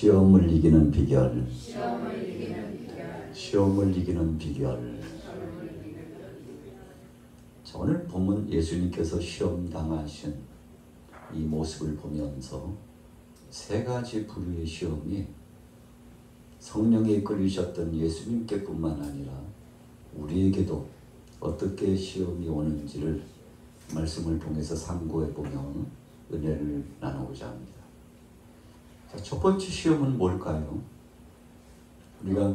시험을 이기는 비결. 시험을 이기는 비결. 자, 오늘 본문 예수님께서 시험 당하신 이 모습을 보면서 세 가지 부류의 시험이 성령에 이끌리셨던 예수님께 뿐만 아니라 우리에게도 어떻게 시험이 오는지를 말씀을 통해서 상고해 보면 은혜를 나누고자 합니다. 자, 첫 번째 시험은 뭘까요? 우리가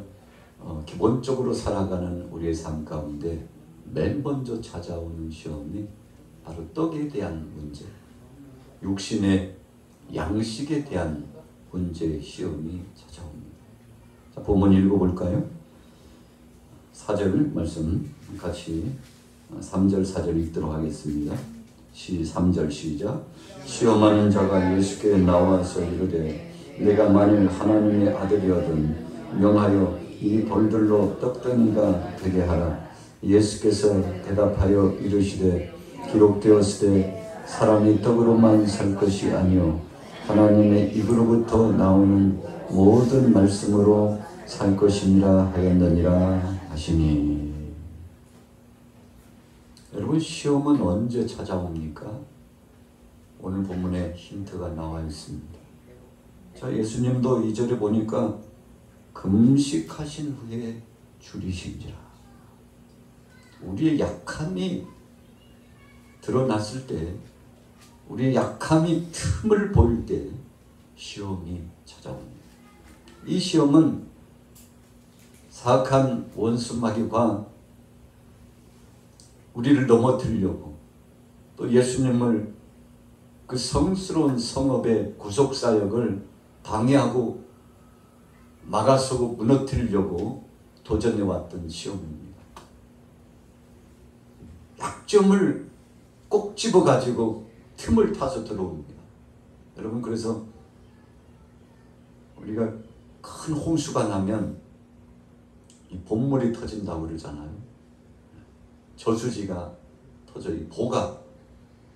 기본적으로 살아가는 우리의 삶 가운데 맨 먼저 찾아오는 시험이 바로 떡에 대한 문제, 육신의 양식에 대한 문제의 시험이 찾아옵니다. 자, 본문 읽어볼까요? 4절 말씀 같이 3절 4절 읽도록 하겠습니다. 3절 시작. 시험하는 자가 예수께 나와서 이르되 내가 만일 하나님의 아들이거든 명하여 이 돌들로 떡덩이가 되게 하라. 예수께서 대답하여 이르시되 기록되었으되 사람이 떡으로만 살 것이 아니요 하나님의 입으로부터 나오는 모든 말씀으로 살 것이니라 하였느니라 하시니. 여러분, 시험은 언제 찾아옵니까? 오늘 본문에 힌트가 나와 있습니다. 자, 예수님도 2절에 보니까 금식하신 후에 줄이신지라. 우리의 약함이 드러났을 때, 우리의 약함이 틈을 보일 때 시험이 찾아옵니다. 이 시험은 사악한 원수 마귀가 우리를 넘어뜨리려고, 또 예수님을 그 성스러운 성읍의 구속사역을 방해하고 막아서고 무너뜨리려고 도전해왔던 시험입니다. 약점을 꼭 집어가지고 틈을 타서 들어옵니다. 여러분, 그래서 우리가 큰 홍수가 나면 이 봇물이 터진다고 그러잖아요. 저수지가 터져, 이 보가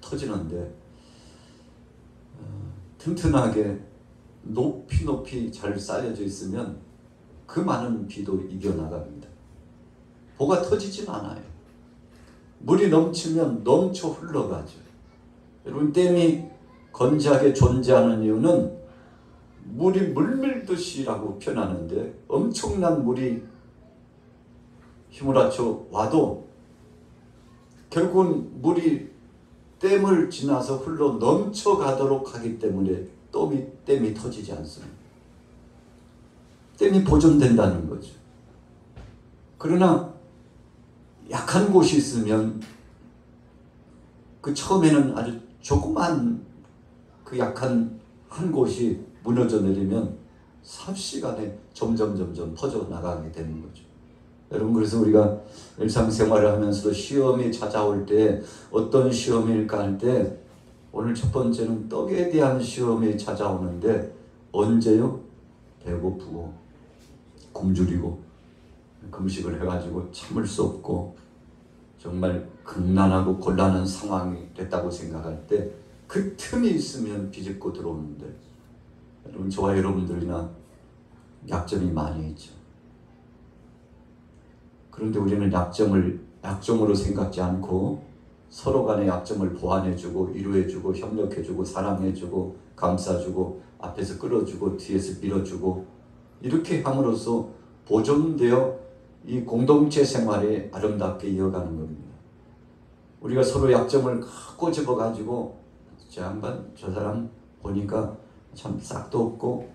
터지는데 튼튼하게 높이 잘 쌓여져 있으면 그 많은 비도 이겨나갑니다. 보가 터지진 않아요. 물이 넘치면 넘쳐 흘러가죠. 여러분, 댐이 건재하게 존재하는 이유는 물이 물밀듯이라고 표현하는데, 엄청난 물이 휘몰아쳐 와도 결국은 물이 댐을 지나서 흘러 넘쳐가도록 하기 때문에 댐이 터지지 않습니다. 댐이 보존된다는 거죠. 그러나 약한 곳이 있으면 그 처음에는 아주 조그만 그 약한 한 곳이 무너져 내리면 삽시간에 점점 퍼져나가게 되는 거죠. 여러분, 그래서 우리가 일상생활을 하면서도 시험이 찾아올 때 어떤 시험일까 할 때 오늘 첫 번째는 떡에 대한 시험이 찾아오는데 언제요? 배고프고 굶주리고 금식을 해가지고 참을 수 없고 정말 극난하고 곤란한 상황이 됐다고 생각할 때 그 틈이 있으면 비집고 들어오는데, 여러분, 저와 여러분들이나 약점이 많이 있죠. 그런데 우리는 약점으로 생각지 않고 서로 간의 약점을 보완해주고 위로해주고 협력해주고 사랑해주고 감싸주고 앞에서 끌어주고 뒤에서 밀어주고 이렇게 함으로써 보존되어 이 공동체 생활이 아름답게 이어가는 겁니다. 우리가 서로 약점을 꼬집어가지고 저 양반 저 사람 보니까 참 싹도 없고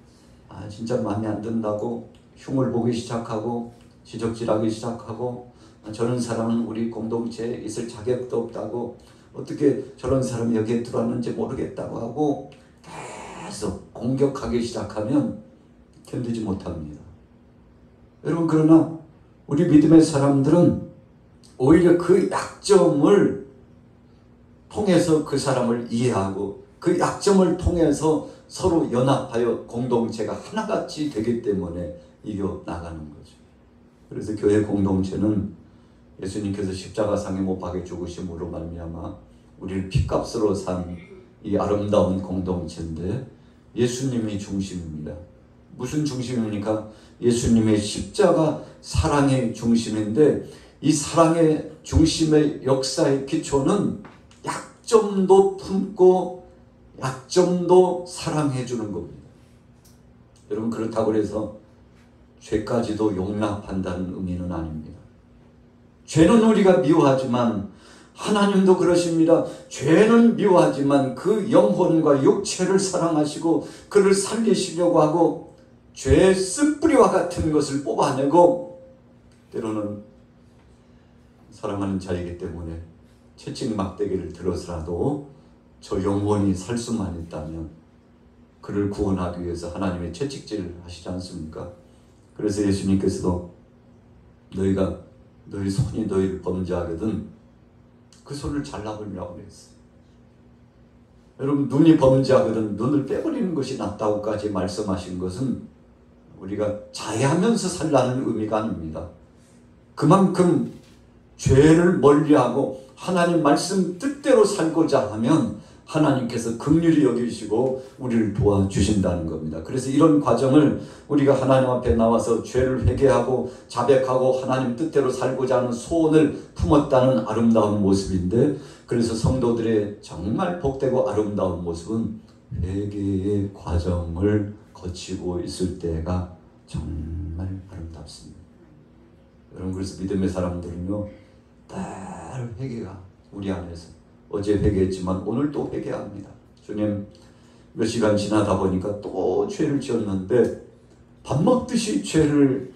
진짜 마음에 안 든다고 흉을 보기 시작하고 지적질하기 시작하고 저런 사람은 우리 공동체에 있을 자격도 없다고, 어떻게 저런 사람이 여기에 들어왔는지 모르겠다고 하고 계속 공격하기 시작하면 견디지 못합니다. 여러분, 그러나 우리 믿음의 사람들은 오히려 그 약점을 통해서 그 사람을 이해하고 그 약점을 통해서 서로 연합하여 공동체가 하나같이 되기 때문에 이겨나가는 거죠. 그래서 교회 공동체는 예수님께서 십자가상에 못 박혀 죽으심으로 말미암아 우리를 핏값으로 산 이 아름다운 공동체인데 예수님이 중심입니다. 무슨 중심입니까? 예수님의 십자가 사랑의 중심인데, 이 사랑의 중심의 역사의 기초는 약점도 품고 약점도 사랑해 주는 겁니다. 여러분, 그렇다고 해서 죄까지도 용납한다는 의미는 아닙니다. 죄는 우리가 미워하지만 하나님도 그러십니다. 죄는 미워하지만 그 영혼과 육체를 사랑하시고 그를 살리시려고 하고 죄의 쓴뿌리와 같은 것을 뽑아내고 때로는 사랑하는 자이기 때문에 채찍 막대기를 들어서라도 저 영혼이 살 수만 있다면 그를 구원하기 위해서 하나님의 채찍질을 하시지 않습니까? 그래서 예수님께서도 너희 손이 너희를 범죄하거든 그 손을 잘라버리라고 그랬어요. 여러분, 눈이 범죄하거든 눈을 빼버리는 것이 낫다고까지 말씀하신 것은 우리가 자해하면서 살라는 의미가 아닙니다. 그만큼 죄를 멀리하고 하나님 말씀 뜻대로 살고자 하면 하나님께서 긍휼히 여기시고 우리를 도와주신다는 겁니다. 그래서 이런 과정을 우리가 하나님 앞에 나와서 죄를 회개하고 자백하고 하나님 뜻대로 살고자 하는 소원을 품었다는 아름다운 모습인데, 그래서 성도들의 정말 복되고 아름다운 모습은 회개의 과정을 거치고 있을 때가 정말 아름답습니다. 여러분, 그래서 믿음의 사람들은요, 늘 회개가 우리 안에서, 어제 회개했지만 오늘 또 회개합니다. 주님, 몇 시간 지나다 보니까 또 죄를 지었는데 밥 먹듯이 죄를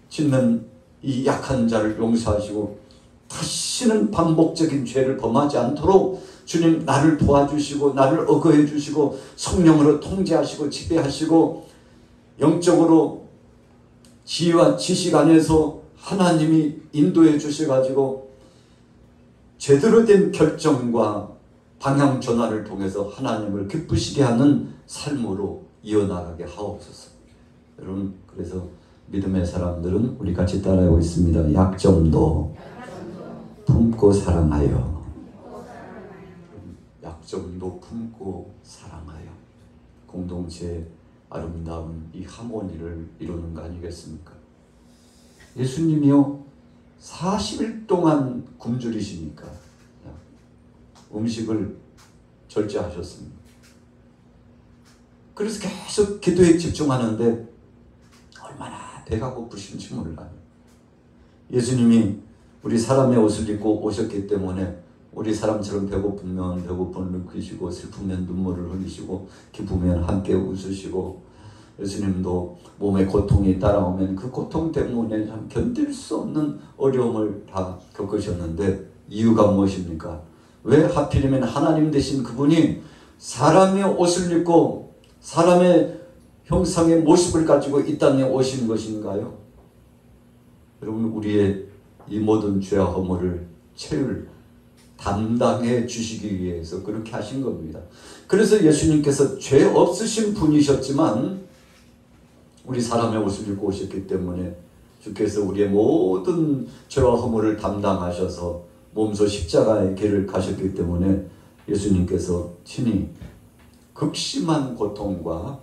짓는 이 약한 자를 용서하시고 다시는 반복적인 죄를 범하지 않도록 주님 나를 도와주시고 나를 어거해 주시고 성령으로 통제하시고 지배하시고 영적으로 지혜와 지식 안에서 하나님이 인도해 주셔가지고 제대로 된 결정과 방향 전환을 통해서 하나님을 기쁘시게 하는 삶으로 이어나가게 하옵소서. 여러분, 그래서 믿음의 사람들은 우리 같이 따라하고 있습니다. 약점도 품고 사랑하여. 약점도 품고 사랑하여. 공동체의 아름다운 이 하모니를 이루는 거 아니겠습니까? 예수님이요 40일 동안 굶주리시니까 음식을 절제하셨습니다. 그래서 계속 기도에 집중하는데 얼마나 배가 고프신지 몰라요. 예수님이 우리 사람의 옷을 입고 오셨기 때문에 우리 사람처럼 배고프면 배고픔을 느끼시고 슬프면 눈물을 흘리시고 기쁘면 함께 웃으시고, 예수님도 몸에 고통이 따라오면 그 고통 때문에 참 견딜 수 없는 어려움을 다 겪으셨는데 이유가 무엇입니까? 왜 하필이면 하나님 되신 그분이 사람의 옷을 입고 사람의 형상의 모습을 가지고 이 땅에 오신 것인가요? 여러분, 우리의 이 모든 죄와 허물을 채울 담당해 주시기 위해서 그렇게 하신 겁니다. 그래서 예수님께서 죄 없으신 분이셨지만 우리 사람의 옷을 입고 오셨기 때문에 주께서 우리의 모든 죄와 허물을 담당하셔서 몸소 십자가의 길을 가셨기 때문에 예수님께서 친히 극심한 고통과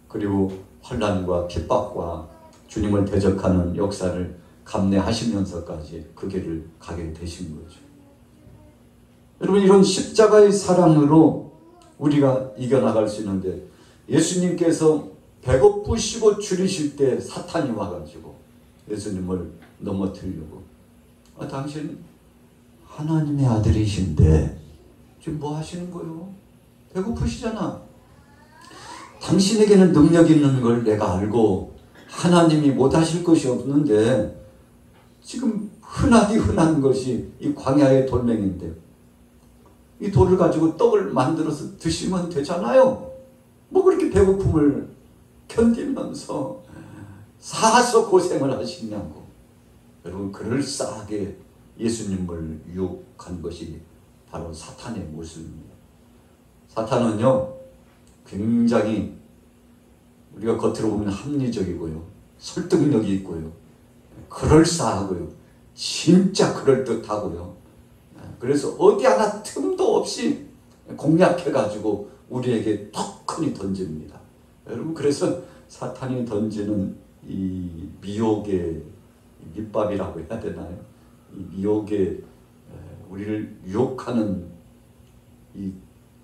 그리고 환난과 핍박과 주님을 대적하는 역사를 감내하시면서까지 그 길을 가게 되신 거죠. 여러분, 이런 십자가의 사랑으로 우리가 이겨나갈 수 있는데, 예수님께서 배고프시고 줄이실 때 사탄이 와가지고 예수님을 넘어뜨리려고, 당신 하나님의 아들이신데 지금 뭐 하시는 거예요? 배고프시잖아. 당신에게는 능력 있는 걸 내가 알고 하나님이 못하실 것이 없는데 지금 흔한 것이 이 광야의 돌멩인데 이 돌을 가지고 떡을 만들어서 드시면 되잖아요. 뭐 그렇게 배고픔을 견디면서 사서 고생을 하시냐고. 여러분, 그럴싸하게 예수님을 유혹한 것이 바로 사탄의 모습입니다. 사탄은요 굉장히 우리가 겉으로 보면 합리적이고요, 설득력이 있고요, 그럴싸하고요, 진짜 그럴듯하고요. 그래서 어디 하나 틈도 없이 공략해가지고 우리에게 턱 크니 던집니다. 여러분, 그래서 사탄이 던지는 이 미혹의 밑밥이라고 해야 되나요? 이 미혹의 우리를 유혹하는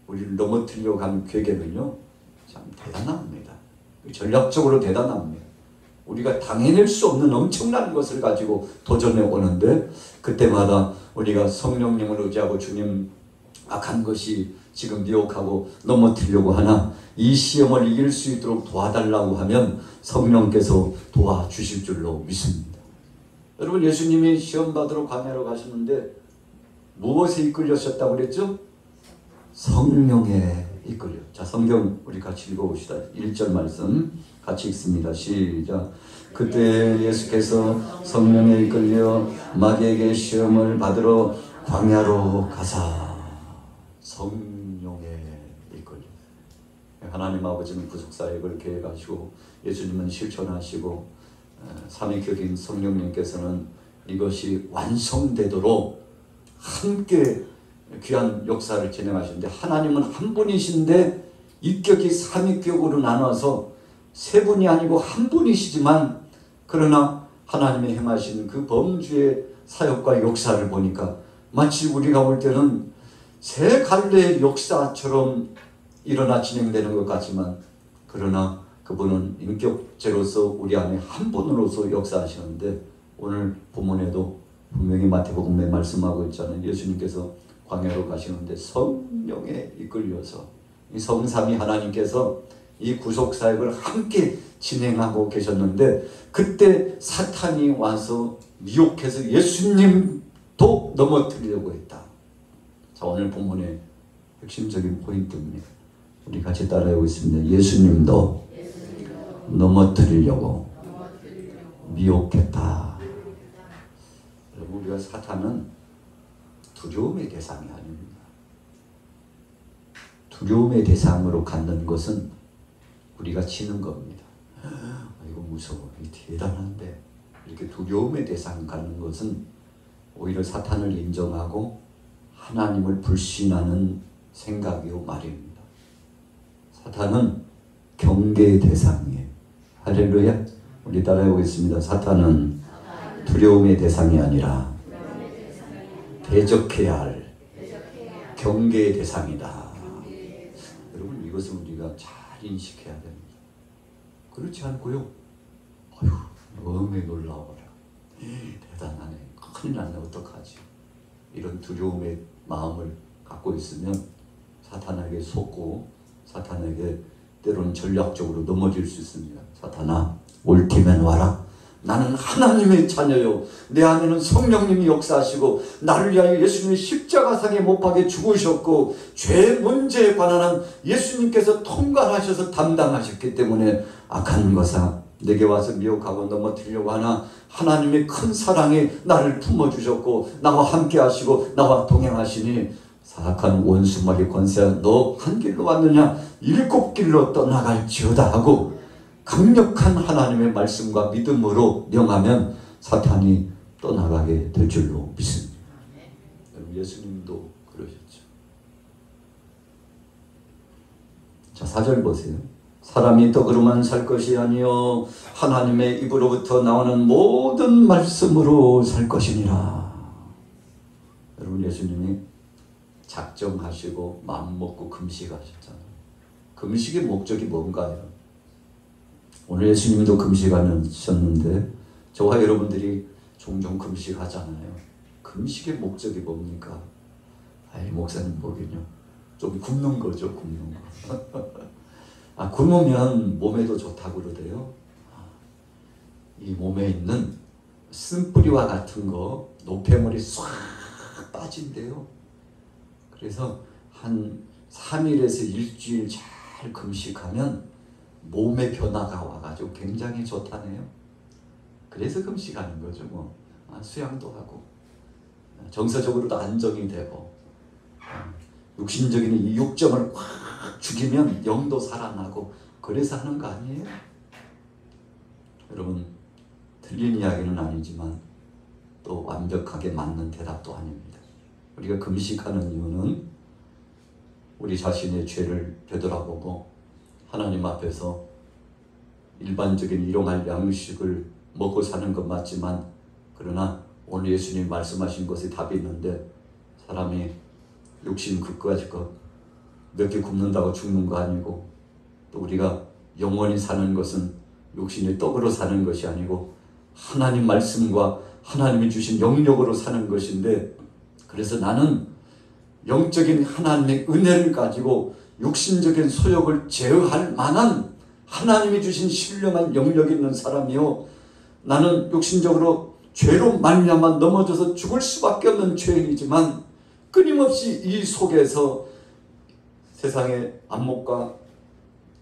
우리를 넘어뜨리려고 하는 괴계는요, 참 대단합니다. 전략적으로 대단합니다. 우리가 당해낼 수 없는 엄청난 것을 가지고 도전해 오는데, 그때마다 우리가 성령님을 의지하고 주님, 악한 것이 지금 미혹하고 넘어뜨리려고 하나 이 시험을 이길 수 있도록 도와달라고 하면 성령께서 도와주실 줄로 믿습니다. 여러분, 예수님이 시험 받으러 광야로 가시는데 무엇에 이끌렸었다고 그랬죠? 성령에 이끌려. 자, 성경 우리 같이 읽어봅시다. 1절 말씀 같이 읽습니다. 시작. 그때 예수께서 성령에 이끌려 마귀에게 시험을 받으러 광야로 가사. 성령에 이끌려. 하나님 아버지는 구속사역을 계획하시고 예수님은 실천하시고 삼위격인 성령님께서는 이것이 완성되도록 함께 귀한 역사를 진행하시는데, 하나님은 한 분이신데 인격이 삼위격으로 나눠서 세 분이 아니고 한 분이시지만, 그러나 하나님의 행하신 그 범주의 사역과 역사를 보니까 마치 우리가 볼 때는 세 갈래의 역사처럼 일어나 진행되는 것 같지만, 그러나 그분은 인격체로서 우리 안에 한 분으로서 역사하시는데, 오늘 본문에도 분명히 마태복음에 말씀하고 있잖아요. 예수님께서 광야로 가시는데 성령에 이끌려서 이 성삼위 하나님께서 이 구속사역을 함께 진행하고 계셨는데, 그때 사탄이 와서 미혹해서 예수님도 넘어뜨리려고 했다. 자, 오늘 본문의 핵심적인 포인트입니다. 우리 같이 따라하고 있습니다. 예수님도 넘어뜨리려고 미혹했다. 여러분, 우리가 사탄은 두려움의 대상이 아닙니다. 두려움의 대상으로 갖는 것은 우리가 치는 겁니다. 이거 무서워, 대단한데, 이렇게 두려움의 대상 갖는 것은 오히려 사탄을 인정하고 하나님을 불신하는 생각이요 말입니다. 사탄은 경계의 대상이에요. 할렐루야. 우리 따라해보겠습니다. 사탄은 두려움의 대상이 아니라 대적해야 할 경계의 대상이다. 여러분, 이것을 우리가 잘 인식해야 됩니다. 그렇지 않고요, 어휴, 너무 놀라워라, 대단하네, 큰일 났네, 어떡하지, 이런 두려움의 마음을 갖고 있으면 사탄에게 속고 사탄에게 때로는 전략적으로 넘어질 수 있습니다. 사탄아, 올 테면 와라. 나는 하나님의 자녀요. 내 안에는 성령님이 역사하시고 나를 위하여 예수님이 십자가상에 못 박혀 죽으셨고 죄 문제에 관한 예수님께서 통과하셔서 담당하셨기 때문에 악한 것아 내게 와서 미혹하고 넘어뜨리려고 하나 하나님의 큰 사랑에 나를 품어주셨고 나와 함께 하시고 나와 동행하시니 사악한 원수마귀 권세야 너 한 길로 왔느냐 7길로 떠나갈지어다 하고 강력한 하나님의 말씀과 믿음으로 명하면 사탄이 떠나가게 될 줄로 믿습니다. 여러분, 예수님도 그러셨죠. 자, 4절 보세요. 사람이 떡으로만 살 것이 아니요 하나님의 입으로부터 나오는 모든 말씀으로 살 것이니라. 여러분, 예수님이 작정하시고 마음먹고 금식하셨잖아요. 금식의 목적이 뭔가요? 오늘 예수님도 금식하셨는데 저와 여러분들이 종종 금식하잖아요. 금식의 목적이 뭡니까? 아이, 목사님 뭐긴요? 좀 굶는 거죠, 굶는 거. 굶으면 몸에도 좋다고 그러대요. 이 몸에 있는 쓴뿌리와 같은 거, 노폐물이 싹 빠진대요. 그래서 한 3일에서 일주일 잘 금식하면 몸의 변화가 와가지고 굉장히 좋다네요. 그래서 금식하는 거죠. 수양도 하고 정서적으로도 안정이 되고 육신적인 이 육정을 확 죽이면 영도 살아나고 그래서 하는 거 아니에요? 여러분, 틀린 이야기는 아니지만 또 완벽하게 맞는 대답도 아닙니다. 우리가 금식하는 이유는 우리 자신의 죄를 되돌아보고 하나님 앞에서 일반적인 일용할 양식을 먹고 사는 건 맞지만, 그러나 오늘 예수님 말씀하신 것에 답이 있는데, 사람이 육신 그까짓 것 몇 개 굶는다고 죽는 거 아니고, 또 우리가 영원히 사는 것은 육신의 떡으로 사는 것이 아니고 하나님 말씀과 하나님이 주신 영역으로 사는 것인데, 그래서 나는 영적인 하나님의 은혜를 가지고 육신적인 소욕을 제어할 만한 하나님이 주신 신령한 영역이 있는 사람이요, 나는 육신적으로 죄로 말미암아 넘어져서 죽을 수밖에 없는 죄인이지만 끊임없이 이 속에서 세상의 안목과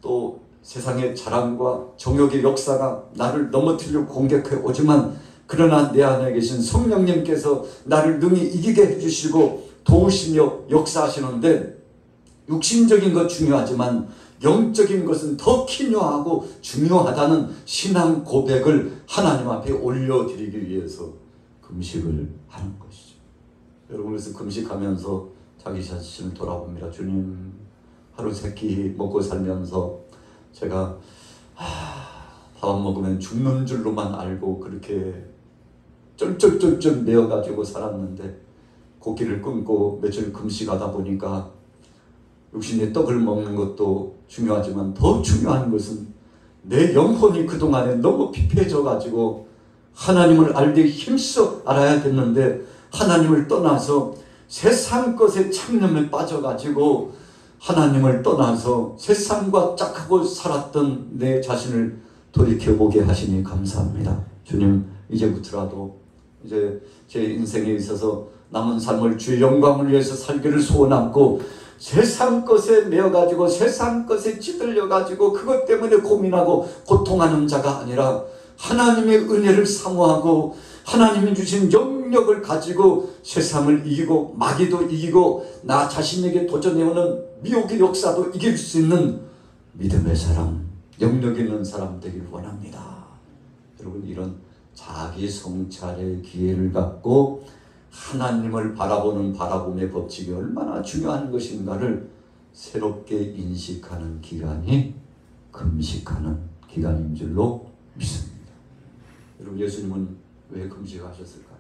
또 세상의 자랑과 정욕의 역사가 나를 넘어뜨리려고 공격해 오지만, 그러나 내 안에 계신 성령님께서 나를 능히 이기게 해주시고 도우시며 역사하시는데, 육신적인 것 중요하지만 영적인 것은 더 기묘하고 중요하다는 신앙 고백을 하나님 앞에 올려드리기 위해서 금식을 하는 것이죠. 여러분, 그래서 금식하면서 자기 자신을 돌아봅니다. 주님, 하루 세 끼 먹고 살면서 제가 밥 먹으면 죽는 줄로만 알고 그렇게 쩔쩔쩔쩔 매어가지고 살았는데, 고기를 끊고 며칠 금식하다 보니까 육신의 떡을 먹는 것도 중요하지만 더 중요한 것은 내 영혼이 그동안에 너무 피폐해져가지고 하나님을 알되 힘써 알아야 됐는데, 하나님을 떠나서 세상 것에 창념에 빠져가지고 하나님을 떠나서 세상과 짝하고 살았던 내 자신을 돌이켜보게 하시니 감사합니다. 주님, 이제부터라도 이제 제 인생에 있어서 남은 삶을 주의 영광을 위해서 살기를 소원하고, 세상 것에 매여가지고 세상 것에 찌들려가지고 그것 때문에 고민하고 고통하는 자가 아니라 하나님의 은혜를 사모하고 하나님이 주신 영역을 가지고 세상을 이기고 마귀도 이기고 나 자신에게 도전해오는 미혹의 역사도 이길 수 있는 믿음의 사람, 영역 있는 사람 되길 원합니다. 여러분, 이런 자기 성찰의 기회를 갖고 하나님을 바라보는 바라봄의 법칙이 얼마나 중요한 것인가를 새롭게 인식하는 기간이 금식하는 기간인 줄로 믿습니다. 여러분, 예수님은 왜 금식하셨을까요?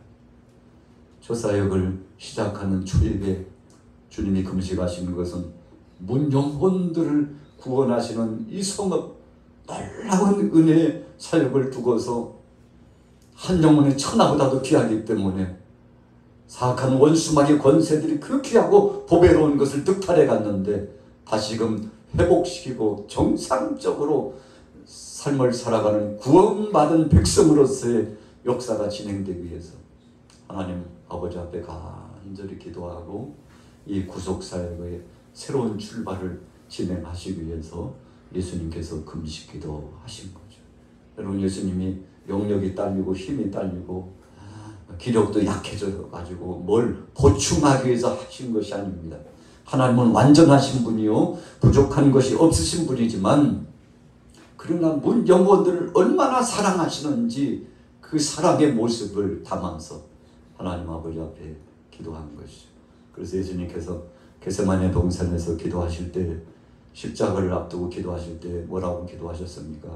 첫 사역을 시작하는 초입에 주님이 금식하시는 것은 문 영혼들을 구원하시는 이 성업 놀라운 은혜의 사역을 두고서 한 영혼의 천하보다도 귀하기 때문에 사악한 원수마귀 권세들이 그 귀하고 보배로운 것을 득탈해 갔는데, 다시금 회복시키고 정상적으로 삶을 살아가는 구원받은 백성으로서의 역사가 진행되기 위해서 하나님 아버지 앞에 간절히 기도하고 이 구속사역의 새로운 출발을 진행하시기 위해서 예수님께서 금식기도 하신 거죠. 여러분, 예수님이 영력이 딸리고 힘이 딸리고 기력도 약해져 가지고 뭘 보충하기 위해서 하신 것이 아닙니다. 하나님은 완전하신 분이요 부족한 것이 없으신 분이지만, 그러나 문 영혼들을 얼마나 사랑하시는지 그 사랑의 모습을 담아서 하나님 아버지 앞에 기도하는 것이죠. 그래서 예수님께서 겟세마네 동산에서 기도하실 때, 십자가를 앞두고 기도하실 때 뭐라고 기도하셨습니까?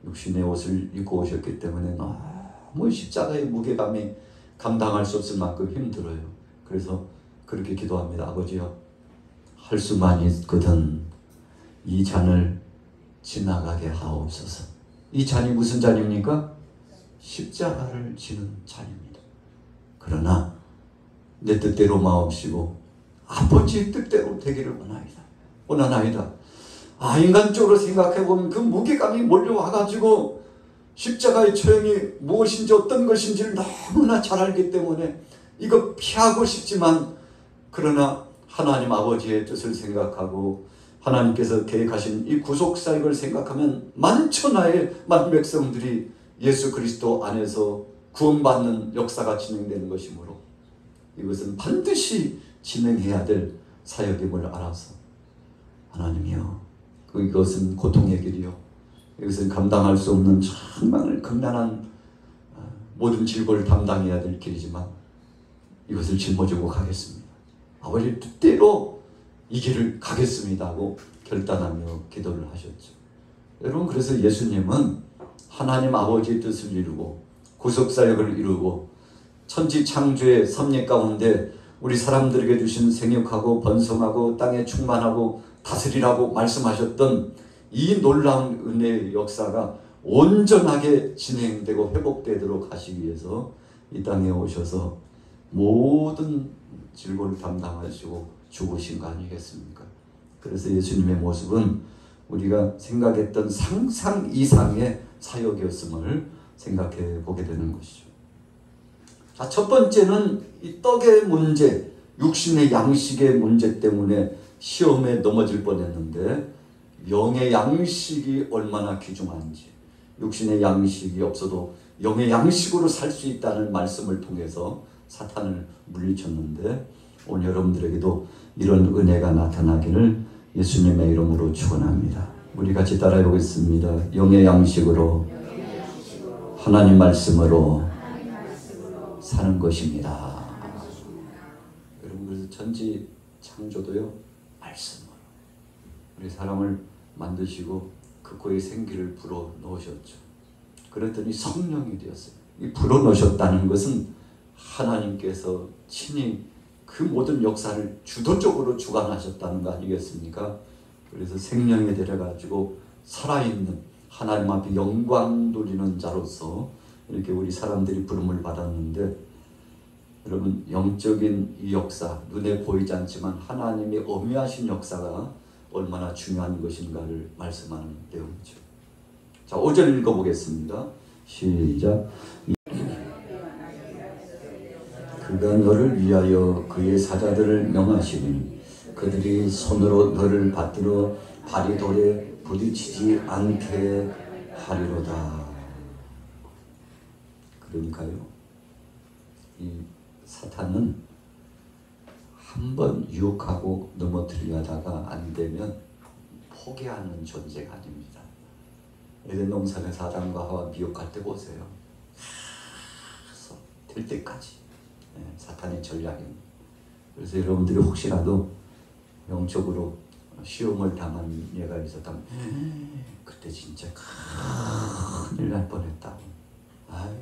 육신의 옷을 입고 오셨기 때문에 너무 십자가의 무게감이 감당할 수 없을 만큼 힘들어요. 그래서 그렇게 기도합니다. 아버지여, 할 수만 있거든 이 잔을 지나가게 하옵소서. 이 잔이 무슨 잔입니까? 십자가를 지는 잔입니다. 그러나 내 뜻대로 마옵시고 아버지의 뜻대로 되기를 원하나이다. 인간적으로 생각해보면 그 무게감이 몰려와가지고 십자가의 처형이 무엇인지 어떤 것인지를 너무나 잘 알기 때문에 이거 피하고 싶지만, 그러나 하나님 아버지의 뜻을 생각하고 하나님께서 계획하신 이 구속사역을 생각하면 만천하의 많은 백성들이 예수 그리스도 안에서 구원받는 역사가 진행되는 것이므로 이것은 반드시 진행해야 될 사역임을 알아서, 하나님이여, 이것은 고통의 길이요, 이것은 감당할 수 없는 정말 극난한 모든 질고를 담당해야 될 길이지만 이것을 짊어지고 가겠습니다. 아버지 뜻대로 이 길을 가겠습니다 하고 결단하며 기도를 하셨죠. 여러분, 그래서 예수님은 하나님 아버지의 뜻을 이루고 구속사역을 이루고 천지 창조의 섭리 가운데 우리 사람들에게 주신 생육하고 번성하고 땅에 충만하고 다스리라고 말씀하셨던 이 놀라운 은혜의 역사가 온전하게 진행되고 회복되도록 하시기 위해서 이 땅에 오셔서 모든 질고를 담당하시고 죽으신 거 아니겠습니까? 그래서 예수님의 모습은 우리가 생각했던 상상 이상의 사역이었음을 생각해 보게 되는 것이죠. 자, 첫 번째는 이 떡의 문제, 육신의 양식의 문제 때문에 시험에 넘어질 뻔했는데 영의 양식이 얼마나 귀중한지, 육신의 양식이 없어도 영의 양식으로 살 수 있다는 말씀을 통해서 사탄을 물리쳤는데 오늘 여러분들에게도 이런 은혜가 나타나기를 예수님의 이름으로 축원합니다. 우리 같이 따라해 보겠습니다. 영의 양식으로 하나님 말씀으로 사는 것입니다. 여러분, 그래서 천지 창조도요, 말씀으로 우리 사람을 만드시고 그 코에 생기를 불어 넣으셨죠. 그랬더니 성령이 되었어요. 이 불어 넣으셨다는 것은 하나님께서 친히 그 모든 역사를 주도적으로 주관하셨다는 거 아니겠습니까? 그래서 생명에 데려가지고 살아있는 하나님 앞에 영광 돌리는 자로서 이렇게 우리 사람들이 부름을 받았는데, 여러분, 영적인 이 역사, 눈에 보이지 않지만 하나님이 엄미하신 역사가 얼마나 중요한 것인가를 말씀하는 내용이죠. 자, 5절 읽어보겠습니다. 시작. 그가 너를 위하여 그의 사자들을 명하시니 그들이 손으로 너를 받들어 발이 돌에 부딪히지 않게 하리로다. 그러니까요, 이 사탄은 한번 유혹하고 넘어뜨리려다가 안 되면 포기하는 존재가 아닙니다. 에덴 동산에서 아담과 하와 미혹할 때 보세요. 될 때까지 사탄의 전략입니다. 그래서 여러분들이 혹시라도 영적으로 시험을 당한 예가 있었다면 그때 진짜 큰일 날 뻔했다.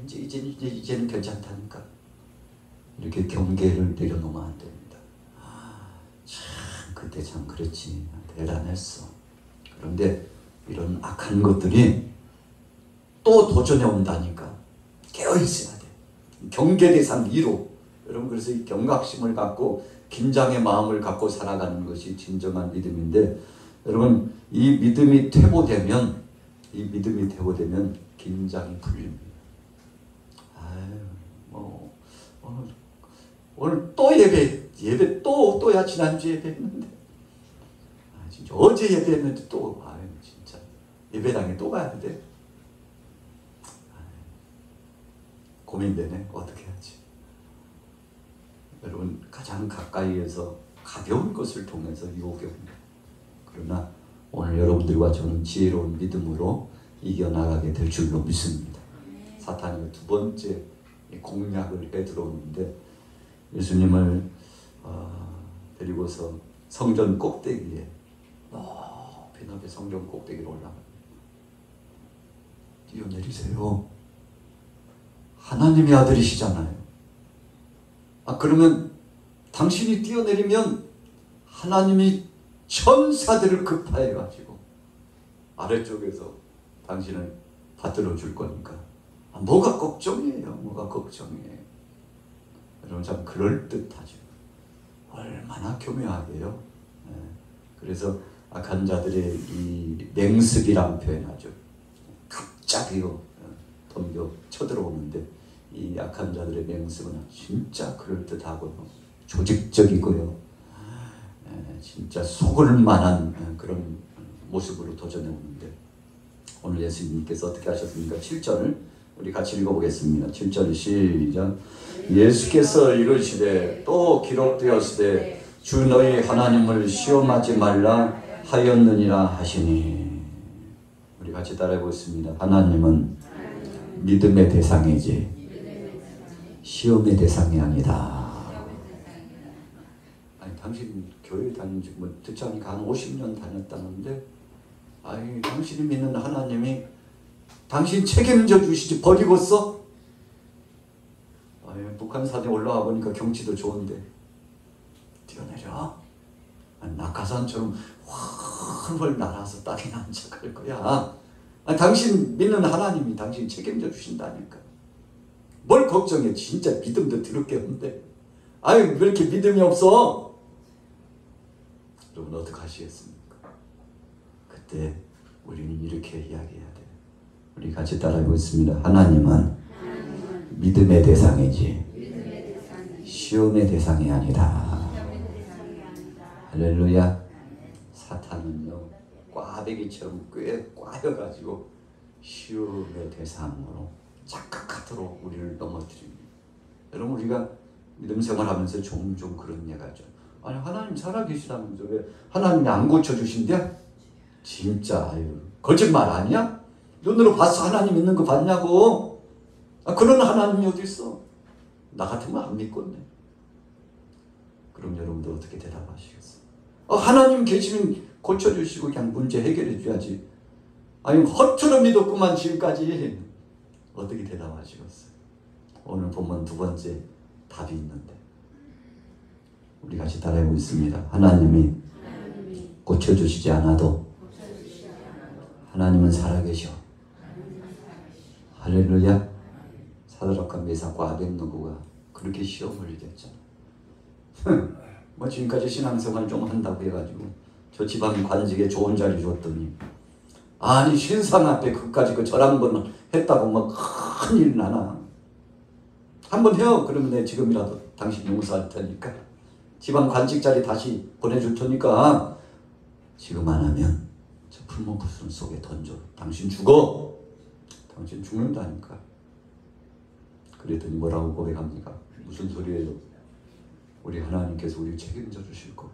이제는 괜찮다니까. 이렇게 경계를 내려놓으면 안 됩니다. 참 그때 참 그랬지, 대단했어. 그런데 이런 악한 것들이 또 도전해 온다니까 깨어 있어야 돼. 경계 대상 2로. 여러분, 그래서 이 경각심을 갖고 긴장의 마음을 갖고 살아가는 것이 진정한 믿음인데, 여러분, 이 믿음이 퇴보되면 긴장이 풀립니다. 오늘 또 예배 또야 지난주 예배했는데, 진짜 어제 예배했는데 또 진짜 예배당에 또 가야 돼. 고민되네. 어떻게 하지? 여러분, 가장 가까이에서 가벼운 것을 통해서 유혹이 옵니다. 그러나 오늘 여러분들과 저는 지혜로운 믿음으로 이겨나가게 될 줄로 믿습니다. 사탄이 두 번째 공략을 해 들어오는데, 예수님을 데리고서 성전 꼭대기에, 높이 높이 성전 꼭대기로 올라갑니다. 뛰어내리세요. 하나님의 아들이시잖아요. 그러면 당신이 뛰어내리면 하나님이 천사들을 급파해가지고 아래쪽에서 당신을 받들어 줄 거니까 뭐가 걱정이에요. 뭐가 걱정이에요. 여러분, 참 그럴듯하죠. 얼마나 교묘하게요. 그래서 악한 자들의 이 맹습이란 표현하죠. 갑자기요 덤벼 쳐들어오는데, 이 악한 자들의 맹습은 진짜 그럴듯하고 조직적이고요, 진짜 속을 만한 그런 모습으로 도전해 오는데, 오늘 예수님께서 어떻게 하셨습니까? 7절을 우리 같이 읽어보겠습니다. 7절 시작. 예수께서 이르시되 또 기록되었으되 주 너희 하나님을 시험하지 말라 하였느니라 하시니. 우리 같이 따라해 보겠습니다. 하나님은 믿음의 대상이지 시험의 대상이 아니다. 당신 교회 다닌 지 듣지 않으니까 한 50년 다녔다는데 아니, 당신이 믿는 하나님이 당신 책임져 주시지 버리고서? 아니, 북한산에 올라와 보니까 경치도 좋은데 뛰어내려. 낙하산처럼 훨훨 날아서 땅에 앉아갈 거야. 아니, 당신 믿는 하나님이 당신 책임져 주신다니까. 뭘 걱정해. 진짜 믿음도 더럽게 없는데. 아니, 왜 이렇게 믿음이 없어? 여러분 어떻게 하시겠습니까? 그때 우리는 이렇게 이야기해야 돼요. 우리 같이 따라하고 있습니다. 하나님은 믿음의 대상이지 시험의 대상이 아니다. 할렐루야. 사탄은요 꽈배기처럼 꽤 꽈여가지고 시험의 대상으로 착각하도록 우리를 넘어뜨립니다. 여러분 우리가 믿음 생활하면서 종종 그런 얘기가 있죠. 아니 하나님 살아계시다면서 왜 하나님이 안 고쳐주신대? 진짜 아유 거짓말 아니야? 눈으로 봤어? 하나님 있는 거 봤냐고? 그런 하나님이 어디 있어? 나 같으면 안 믿겠네. 그럼 여러분들 어떻게 대답하시겠어요? 하나님 계시면 고쳐주시고 그냥 문제 해결해 줘야지. 아니 허투루 믿었구만 지금까지. 어떻게 대답하시겠어요? 오늘 본문 두 번째 답이 있는데 우리 같이 따라하고 있습니다. 하나님이 고쳐주시지 않아도 하나님은 살아계셔. 할렐루야. 사드락과 메삭과 아벳느고가 그렇게 시험을 이겼잖아. 뭐 지금까지 신앙생활 좀 한다고 해가지고 저 집안 관직에 좋은 자리 줬더니 아니 신상 앞에 그까지 그 절 한 번 했다고 뭐 큰일 나나. 한번 해요. 그러면 내 지금이라도 당신 용서할 테니까 집안 관직 자리 다시 보내줄 테니까 지금 안 하면 저 풀무불순 속에 던져. 당신 죽어. 당신 죽는다니까. 그랬더니 뭐라고 고백합니까? 무슨 소리예요? 우리 하나님께서 우리 책임져 주실 거예요.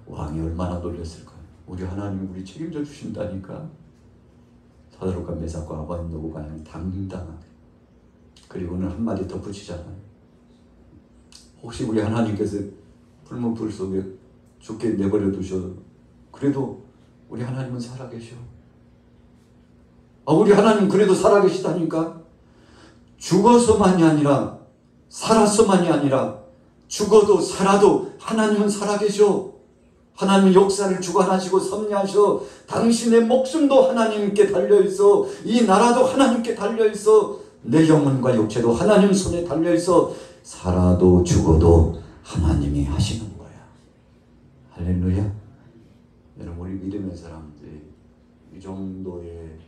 왕이 얼마나 놀랐을까요? 우리 하나님이 우리 책임져 주신다니까. 사드락과 메삭과 아벳느고가 그냥 당당하게. 그리고는 한마디 덧붙이잖아요. 혹시 우리 하나님께서 풀무불 속에 죽게 내버려 두셔도 그래도 우리 하나님은 살아계셔. 우리 하나님 그래도 살아계시다니까. 죽어서만이 아니라 살아서만이 아니라 죽어도 살아도 하나님은 살아계셔. 하나님은 역사를 주관하시고 섭리하셔. 당신의 목숨도 하나님께 달려있어. 이 나라도 하나님께 달려있어. 내 영혼과 육체도 하나님 손에 달려있어. 살아도 죽어도 하나님이 하시는 거야. 할렐루야. 여러분 우리 믿음의 사람들이 이 정도의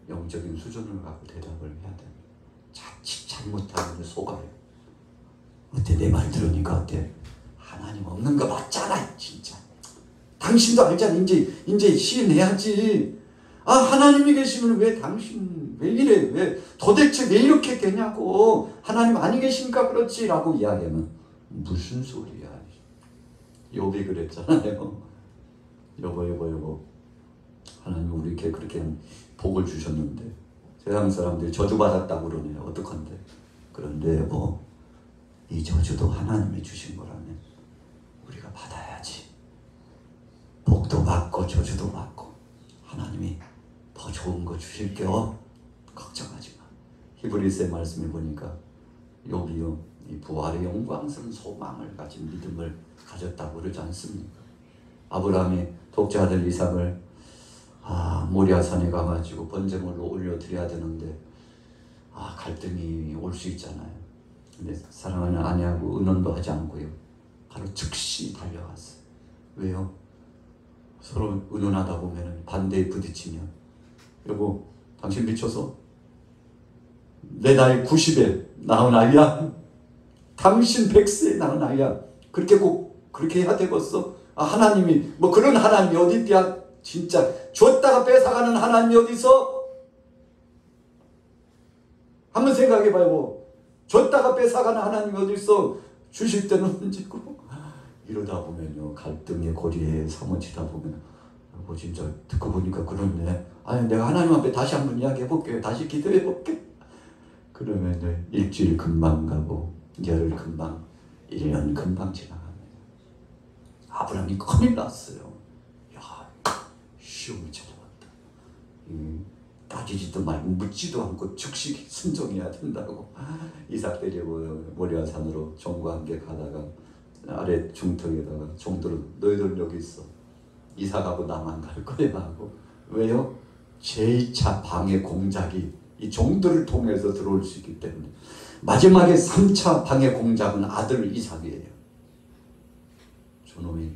영적인 수준을 갖고 대답을 해야 돼. 자칫 잘못하면 속아요. 어때? 내 말 들으니까 어때? 하나님 없는 거 맞잖아. 진짜 당신도 알잖아. 이제 시인해야지. 하나님이 계시면 왜 당신 왜 이래? 왜 도대체 왜 이렇게 되냐고. 하나님 아니 계시니까 그렇지 라고 이야기하면 무슨 소리야. 욥이 그랬잖아요. 여보 하나님 우리에게 그렇게 복을 주셨는데 세상 사람들이 저주받았다고 그러네요. 어떡한데. 그런데 여보 이 저주도 하나님이 주신 거라면 우리가 받아야지. 복도 받고 저주도 받고 하나님이 더 좋은 거 주실게요. 걱정하지 마. 히브리서의 말씀을 보니까 욥이요 이 부활의 영광스러운 소망을 가진 믿음을 가졌다고 그러지 않습니까? 아브라함이 독자 아들 이삭을 모리아산에 가가지고 번제물로 올려드려야 되는데 갈등이 올 수 있잖아요. 근데 사랑하는 아내하고 의논도 하지 않고요 바로 즉시 달려갔어요. 왜요? 서로 의논하다 보면 반대에 부딪히면 여보 당신 미쳐서 내 나이 90에 낳은 아이야? 당신 100세에 낳은 아이야? 그렇게 꼭 그렇게 해야 되겠어? 하나님이 뭐 그런 하나님이 어디 있냐? 진짜 줬다가 뺏어가는 하나님이 어디 있어? 한번 생각해봐요. 줬다가 뺏어가는 하나님이 어디 있어? 주실 때는 언제고? 이러다 보면요 갈등의 고리에 사무치다 보면 진짜 듣고 보니까 그렇네. 내가 하나님 앞에 다시 한번 이야기해볼게요. 다시 기도해볼게. 그러면 일주일 금방 가고 열흘 금방 1년 금방 지나갑니다. 아브라함이 큰일 났어요. 야, 시험을 찾아왔다. 따지지도 말고 묻지도 않고 즉시 순종해야 된다고. 이삭 데리고 모리아 산으로 종과 함께 가다가 아래 중턱에다가 종들은 너희들 여기 있어. 이삭하고 나만 갈 거야 하고. 왜요? 제2차 방해 공작이 이 종들을 통해서 들어올 수 있기 때문에. 마지막에 3차 방해 공작은 아들 이삭이에요. 저놈이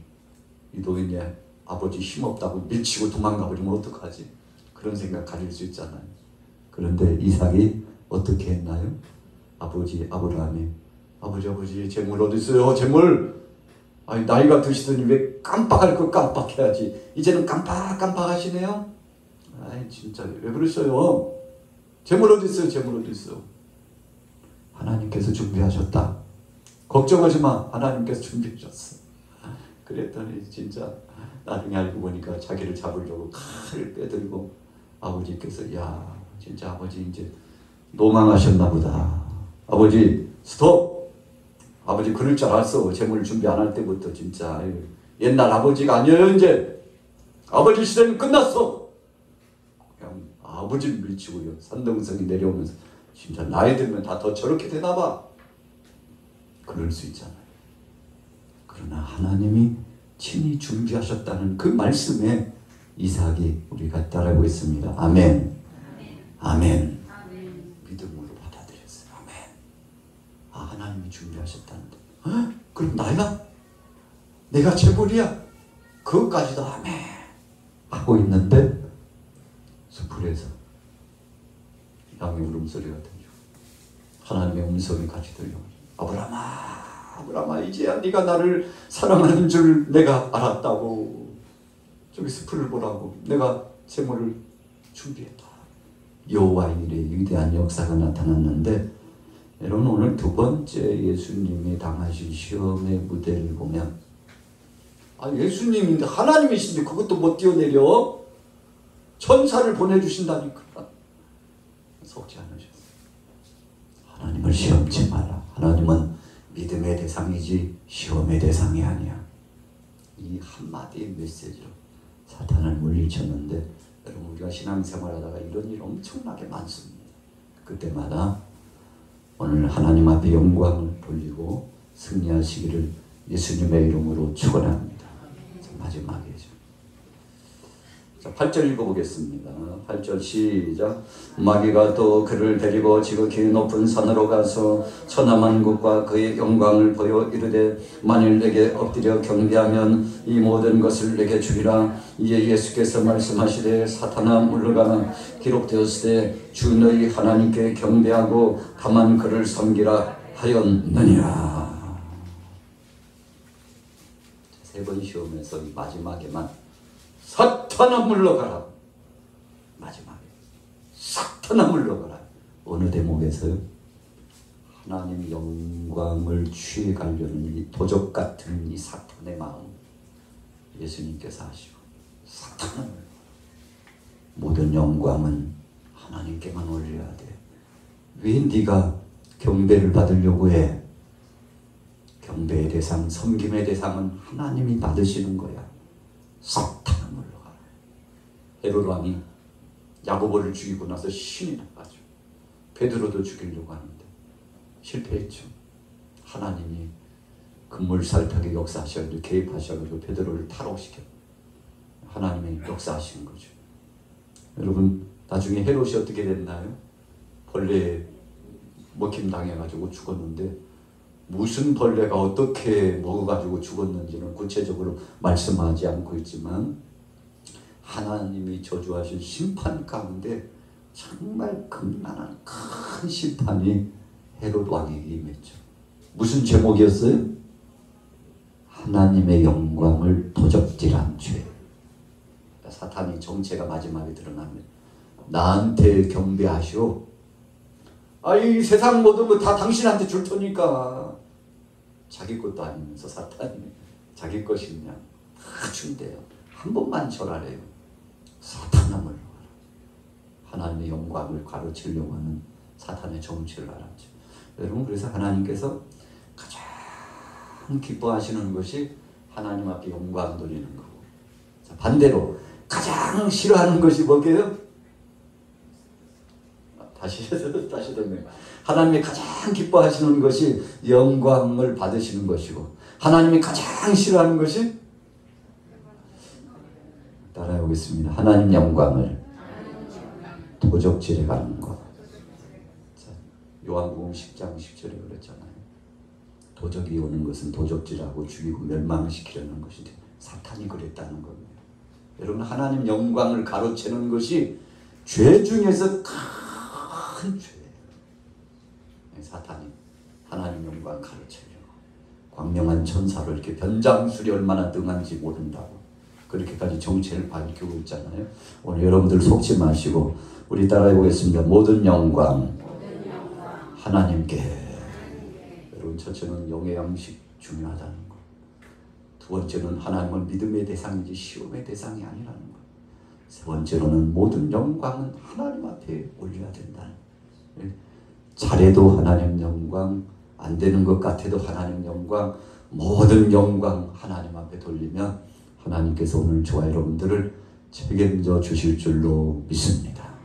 이 노인이 아버지 힘없다고 밀치고 도망가 버리면 어떡하지? 그런 생각 가질 수 있잖아요. 그런데 이삭이 어떻게 했나요? 아버지 아브라함이 아버지 재물 어디 있어요? 재물. 아니 나이가 드시더니 왜 깜빡할 거 깜빡해야지. 이제는 깜빡하시네요. 아이 진짜 왜 그러셔요? 재물 어디 있어요? 재물 어디 있어요? 하나님께서 준비하셨다. 걱정하지 마. 하나님께서 준비하셨어. 그랬더니 진짜 나중에 알고 보니까 자기를 잡으려고 칼을 빼들고 아버지께서 야 진짜 아버지 이제 노망하셨나 보다. 아버지 스톱. 아버지 그럴 줄 알았어. 재물 준비 안 할 때부터 진짜. 옛날 아버지가 아니에요 이제. 아버지 시대는 끝났어. 그냥 아버지를 밀치고요. 산동성이 내려오면서 진짜 나이 들면 다 더 저렇게 되나 봐. 그럴 수 있잖아요. 그러나 하나님이 친히 준비하셨다는 그 말씀에 이삭이 우리가 따라보겠습니다. 아멘. 아멘. 믿음으로 받아들였어요. 아멘. 아 하나님이 준비하셨다는데. 그럼 나야? 내가 재물이야? 그것까지도 아멘 하고 있는데 숲풀에서 양의 울음소리가 들려. 하나님의 음성이 같이 들려. 아브라함아 이제야 네가 나를 사랑하는 줄 내가 알았다고. 저기 숲을 보라고. 내가 재물을 준비했다. 여호와의 일의 위대한 역사가 나타났는데 여러분 오늘 두 번째 예수님이 당하신 시험의 무대를 보면 예수님인데 하나님이신데 그것도 못 뛰어내려? 천사를 보내주신다니까. 속지 않으셨어요. 하나님을 시험치 마라. 하나님은 믿음의 대상이지 시험의 대상이 아니야. 이 한마디의 메시지로 사탄을 물리쳤는데 여러분 우리가 신앙생활하다가 이런 일 엄청나게 많습니다. 그때마다 오늘 하나님 앞에 영광을 돌리고 승리하시기를 예수님의 이름으로 축원합니다. 마지막이죠. 8절 읽어보겠습니다. 8절 시작. 마귀가 또 그를 데리고 지극히 높은 산으로 가서 천하만국과 그의 영광을 보여 이르되 만일 내게 엎드려 경배하면 이 모든 것을 내게 주리라. 이에 예수께서 말씀하시되 사탄아 물러가라. 기록되었으되 주 너희 하나님께 경배하고 다만 그를 섬기라 하였느니라. 세 번 시험에서 마지막에만 사탄아 물러가라. 마지막에 사탄아 물러가라. 어느 대목에서요? 하나님 영광을 취해가려는 이 도적 같은 이 사탄의 마음 예수님께서 하시고 사탄아 물러가라. 모든 영광은 하나님께만 올려야 돼. 왜 네가 경배를 받으려고 해? 경배의 대상, 섬김의 대상은 하나님이 받으시는 거야. 사탄아 물러가라. 헤롯 왕이 야고보를 죽이고 나서 신이 나가죠. 베드로도 죽이려고 하는데 실패했죠. 하나님이 금물살탁에 역사하셔가지고 개입하셔가지고 베드로를 탈옥시켜 하나님이 역사하신 거죠. 여러분 나중에 헤롯이 어떻게 됐나요? 벌레에 먹힘 당해가지고 죽었는데 무슨 벌레가 어떻게 먹어가지고 죽었는지는 구체적으로 말씀하지 않고 있지만 하나님이 저주하신 심판 가운데 정말 극난한 큰 심판이 헤롯 왕에게 임했죠. 무슨 제목이었어요? 하나님의 영광을 도적질한 죄. 사탄이 정체가 마지막에 드러나면 나한테 경배하시오. 이 세상 모든 거 다 당신한테 줄 테니까. 자기 것도 아니면서 사탄이 자기 것이 그냥 다 준대요. 한 번만 절하래요. 사탄아 물러가라. 하나님의 영광을 가로채려고 하는 사탄의 정체를 알았죠. 여러분 그래서 하나님께서 가장 기뻐하시는 것이 하나님 앞에 영광 돌리는 거고, 자, 반대로 가장 싫어하는 것이 뭐게요? 다시 듣네요. 하나님이 가장 기뻐하시는 것이 영광을 받으시는 것이고, 하나님이 가장 싫어하는 것이, 따라해보겠습니다. 하나님 영광을 도적질해 가는 것. 요한복음 10장 10절에 그랬잖아요. 도적이 오는 것은 도적질하고 죽이고 멸망을 시키려는 것인데 사탄이 그랬다는 겁니다. 여러분, 하나님 영광을 가로채는 것이 죄 중에서 큰 죄예요. 사탄이 하나님 영광 가로채려고 광명한 천사를 이렇게 변장술이 얼마나 등한지 모른다고 그렇게까지 정체를 밝히고 있잖아요. 오늘 여러분들 속지 마시고 우리 따라해 보겠습니다. 모든 영광 하나님께. 여러분, 첫째는 영의 양식 중요하다는 것. 두 번째는 하나님은 믿음의 대상이지 시험의 대상이 아니라는 것. 세 번째로는 모든 영광은 하나님 앞에 올려야 된다는 것. 잘해도 하나님 영광, 안 되는 것 같아도 하나님 영광, 모든 영광 하나님 앞에 돌리면 하나님께서 오늘 저와 여러분들을 책임져 주실 줄로 믿습니다.